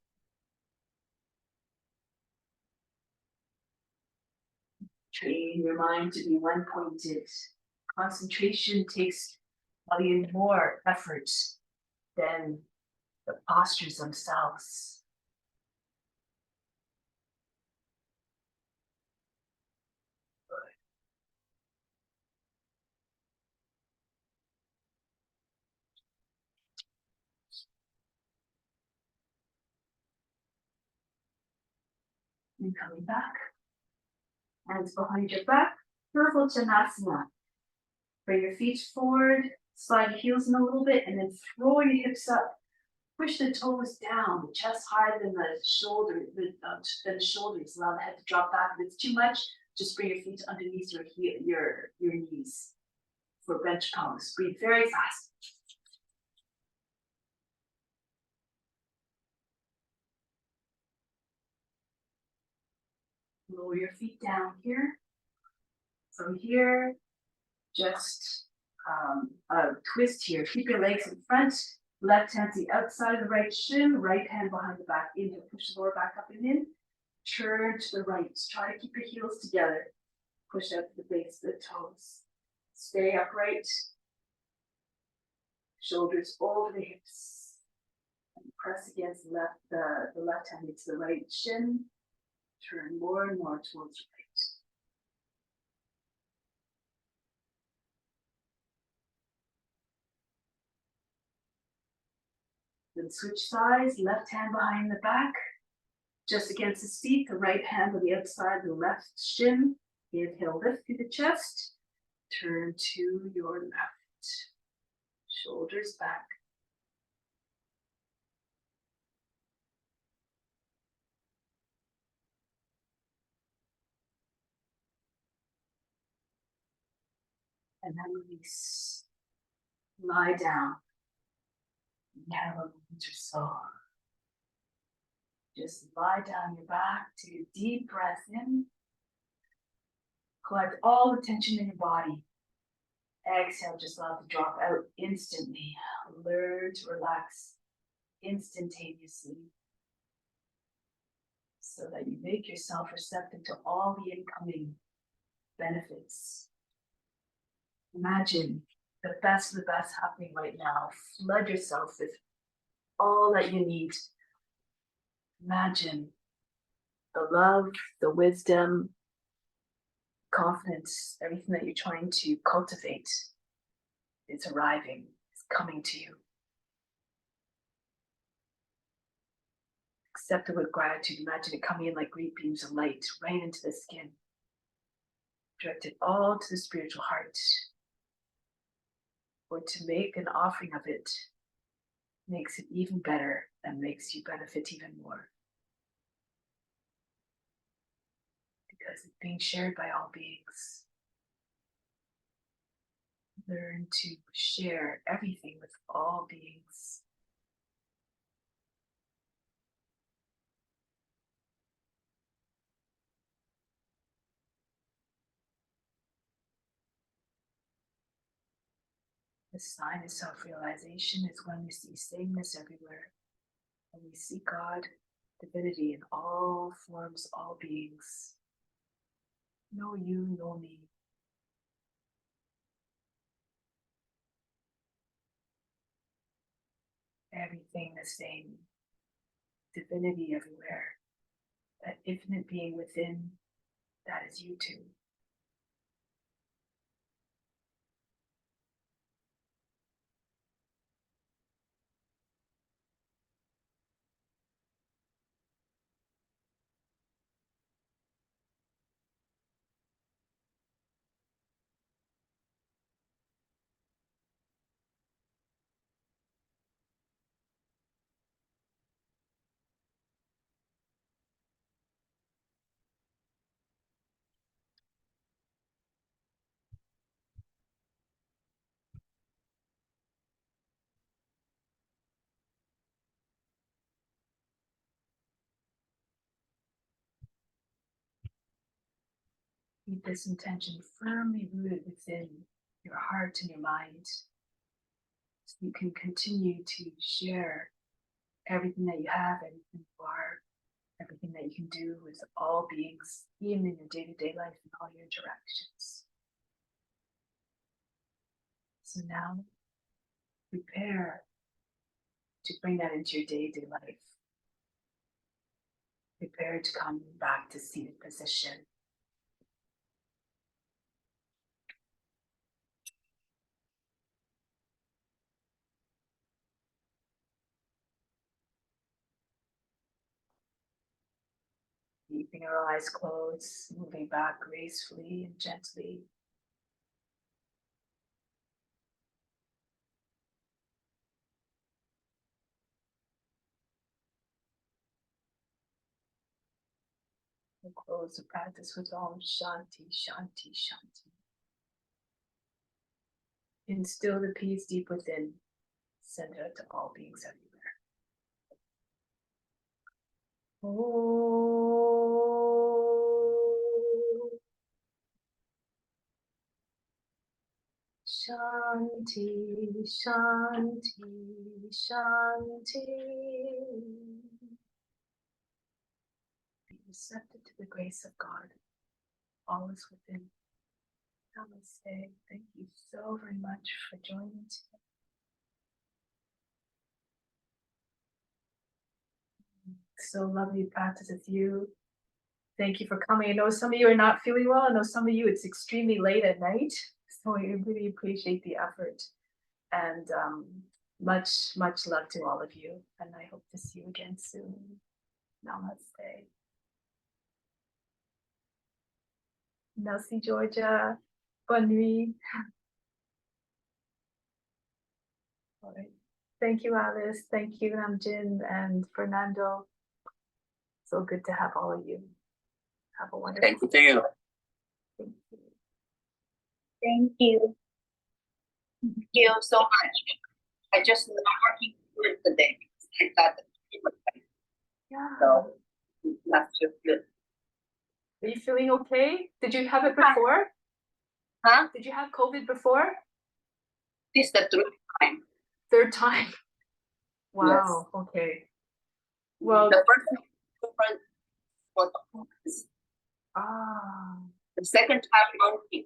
Train your mind to be one-pointed. Concentration takes probably more effort than the postures themselves. And coming back, hands behind your back, Purvottanasana. Bring your feet forward, slide your heels in a little bit, and then throw your hips up. Push the toes down, the chest higher than the shoulder, than the shoulders. Allow the head to drop back. If it's too much, just bring your feet underneath your knees for bench pose. Breathe very fast. Lower your feet down here. From here, just a twist here. Keep your legs in front. Left hand to the outside of the right shin. Right hand behind the back. Inhale, push the lower back up and in. Turn to the right. Try to keep your heels together. Push out to the base of the toes. Stay upright. Shoulders over the hips. And press against the left hand into the right shin. Turn more and more towards the right. Then switch sides, left hand behind the back, just against the seat, the right hand on the outside, the left shin. Inhale, lift through the chest, turn to your left. Shoulders back. And then release. Lie down. Have a moment or so. Just lie down your back, take a deep breath in. Collect all the tension in your body. Exhale, just allow it to drop out instantly. Learn to relax instantaneously. so that you make yourself receptive to all the incoming benefits. Imagine the best of the best happening right now. Flood yourself with all that you need. Imagine the love, the wisdom, confidence, everything that you're trying to cultivate is arriving, is coming to you. Accept it with gratitude. Imagine it coming in like great beams of light right into the skin. Direct it all to the spiritual heart. Or to make an offering of it makes it even better and makes you benefit even more. Because it's being shared by all beings. Learn to share everything with all beings. The sign of self-realization is when we see sameness everywhere. When we see God, divinity in all forms, all beings. No you, no me. Everything the same. Divinity everywhere. That infinite being within, that is you too. Keep this intention firmly rooted within your heart and your mind, so you can continue to share everything that you have, everything you are, everything that you can do with all beings, even in your day-to-day life and all your interactions. So now, prepare to bring that into your day-to-day life. Prepare to come back to seated position. Keeping our eyes closed, moving back gracefully and gently. We'll close the practice with Om Shanti, Shanti, Shanti. Instill the peace deep within. Send it out to all beings everywhere. Om Shanti, Shanti, Shanti. Be receptive to the grace of God. All is within. Namaste. Thank you so very much for joining today. So lovely to practice with you. Thank you for coming. I know some of you are not feeling well. I know some of you it's extremely late at night. So I really appreciate the effort. And much, much love to all of you. And I hope to see you again soon. Namaste. Merci, Georgia. Bonne nuit. All right. Thank you, Alice. Thank you, Namjin and Fernando. So good to have all of you. Have a wonderful day. Thank you. Thank you. Thank you. Thank you so much. I just not working good today. I got Yeah. so that's just good. Are you feeling okay? Did you have it before? Huh? Did you have COVID before? This is the third time. Third time. Wow. Okay. Well, The first for the months. Ah, The second time working,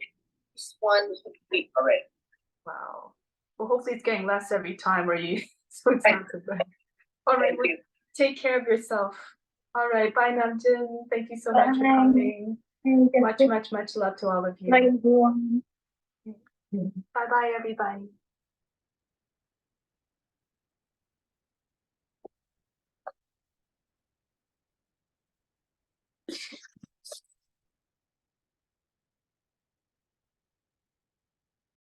this 1 week already. wow. Well, hopefully it's getting less every time or you, so it's not so bad. All right, Thank well, you. take care of yourself. All right, bye Namjin. Thank you so much for Bye. coming. Much, Bye, much, much love to all of you. everyone. Bye bye, everybody.